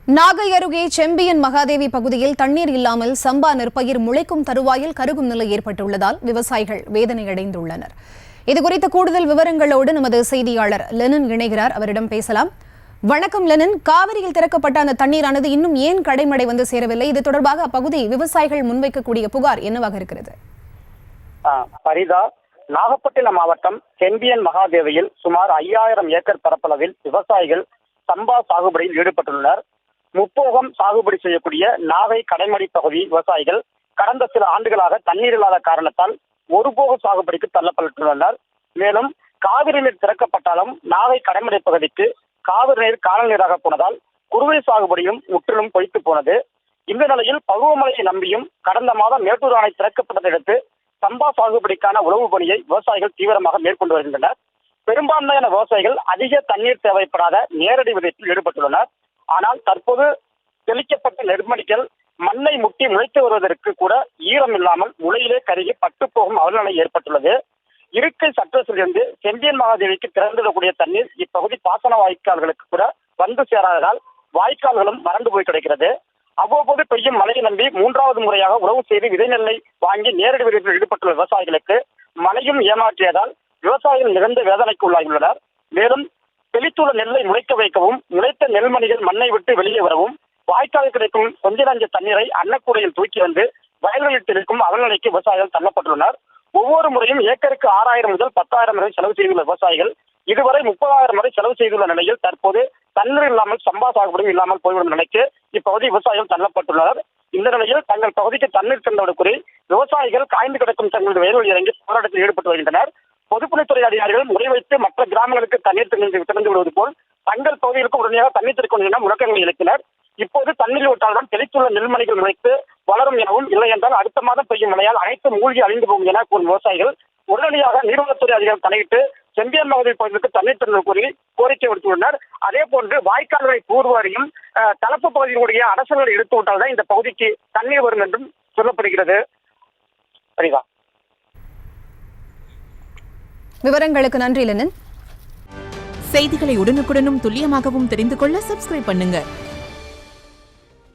நாகை அருகே செம்பியன் மகாதேவி பகுதியில் தண்ணீர் இல்லாமல் சம்பா நெற்பயிர் முளைக்கும் தருவாயில் கருகும் நிலை ஏற்பட்டுள்ளதால் விவசாயிகள் வேதனையடைந்துள்ளனர். இதுகுறித்த கூடுதல் விவரங்களோடு நமது செய்தியாளர் லெனின் இணைகிறார். அவரிடம் பேசலாம். வணக்கம் லெனின். காவிரியில் திறக்கப்பட்ட அந்த தண்ணீரானது இன்னும் ஏன் கடைமடை வந்து சேரவில்லை? இது தொடர்பாக அப்பகுதி விவசாயிகள் முன்வைக்கக்கூடிய புகார் என்னவாக இருக்கிறது? பரிதா, நாகப்பட்டினம் மாவட்டம் செம்பியன் மகாதேவியில் சுமார் 5000 ஏக்கர் பரப்பளவில் விவசாயிகள் சம்பா சாகுபடியில் ஈடுபட்டுள்ளனர். முப்போகம் சாகுபடி செய்யக்கூடிய நாகை கடைமடை பகுதி விவசாயிகள் கடந்த சில ஆண்டுகளாக தண்ணீர் இல்லாத காரணத்தால் ஒருபோக சாகுபடிக்கு தள்ளப்பட்டுள்ளனர். மேலும் காவிரி நீர் திறக்கப்பட்டாலும் நாகை கடைமடை பகுதிக்கு காவிரி நீர் காணல் நீராக போனதால் குறுவை சாகுபடியும் முற்றிலும் பொய்த்து போனது. இந்த நிலையில் பருவமழையை நம்பியும் கடந்த மாதம் மேட்டூர் அணை திறக்கப்பட்டதை அடுத்து சம்பா சாகுபடிக்கான உழவு பணியை விவசாயிகள் தீவிரமாக மேற்கொண்டு வருகின்றனர். பெரும்பான்மையான விவசாயிகள் அதிக தண்ணீர் தேவைப்படாத நேரடி விதைப்பில் ஈடுபட்டுள்ளனர். ஆனால் தற்போது தெளிக்கப்பட்ட நெற்மணிகள் மண்ணை முட்டி முளைத்து வருவதற்கு கூட ஈரம் இல்லாமல் முளையிலே கருகி பட்டு போகும் அவலநிலை ஏற்பட்டுள்ளது. இருக்கை சட்டத்திலிருந்து செம்பியன் மகாதேவிக்கு திறந்துவிடக்கூடிய தண்ணீர் இப்பகுதி பாசன வாய்க்கால்களுக்கு கூட வந்து சேராததால் வாய்க்கால்களும் வறண்டு போய் கிடைக்கிறது. அவ்வப்போது பெய்யும் மழையை நம்பி 3வது முறையாக உழவு செய்து விதை நெல்லை வாங்கி நேரடி விதைப்பில் ஈடுபட்டுள்ள விவசாயிகளுக்கு மழையும் ஏமாற்றியதால் விவசாயிகள் மிகுந்த வேதனைக்கு உள்ளாகியுள்ளனர். மேலும் தெளித்துள்ள நெல்லை முளைக்க வைக்கவும், முளைத்த நெல்மணிகள் மண்ணை விட்டு வெளியே வரவும், வாய்க்கால் கிடைக்கும் கொஞ்ச நஞ்ச தண்ணீரை அன்னக்கூடையில் தூக்கி வந்து வயல்களில் தெளிக்கும் அவலநிலைக்கு விவசாயிகள் தள்ளப்பட்டுள்ளனர். ஒவ்வொரு முறையும் ஏக்கருக்கு 6000 முதல் 10,000 வரை செலவு செய்துள்ள விவசாயிகள் இதுவரை 30,000 வரை செலவு செய்துள்ள நிலையில் தற்போது தண்ணீர் இல்லாமல் சம்பா சாகுபடியும் இல்லாமல் போய்விடும் நிலைக்கு இப்பகுதி விவசாயிகள் தள்ளப்பட்டுள்ளனர். இந்த நிலையில் தங்கள் பகுதிக்கு தண்ணீர் தந்தோடு கூறி விவசாயிகள் காய்ந்து கிடக்கும் தங்களது வயல்களில் இறங்கி போராட்டத்தில் ஈடுபட்டு வருகின்றனர். பொதுப்பணித்துறை அதிகாரிகள் முறை வைத்து மற்ற கிராமங்களுக்கு தண்ணீர் திறந்து விடுவது போல் தங்கள் பகுதிகளுக்கு உடனடியாக தண்ணீர் திறக்கும் என முழக்கங்களை எழுப்பினர். இப்போது தண்ணீர் விட்டால்தான் தெளித்துள்ள நெல்மணிகள் முளைத்து வளரும் எனவும், இல்லை என்றால் அடுத்த மாதம் பெய்யும் மழையால் அனைத்து மூழ்கி அழிந்து போகும் என கூறும் விவசாயிகள் உடனடியாக நீர்வளத்துறை அதிகாரிகள் தலையிட்டு செம்பியன் மகாதேவி பகுதிக்கு தண்ணீர் திறந்து கூறி கோரிக்கை விடுத்துள்ளனர். அதே போன்று வாய்க்கால்களை தூர்வாரியும் தலப்பு பகுதியினுடைய அரசுகளை எடுத்து விட்டால்தான் இந்த பகுதிக்கு தண்ணீர் வரும் என்றும் சொல்லப்படுகிறது. சரிதா, விவரங்களுக்கு நன்றி லெனின். செய்திகளை உடனுக்குடனும் துல்லியமாகவும் தெரிந்து கொள்ள சப்ஸ்கிரைப் பண்ணுங்க.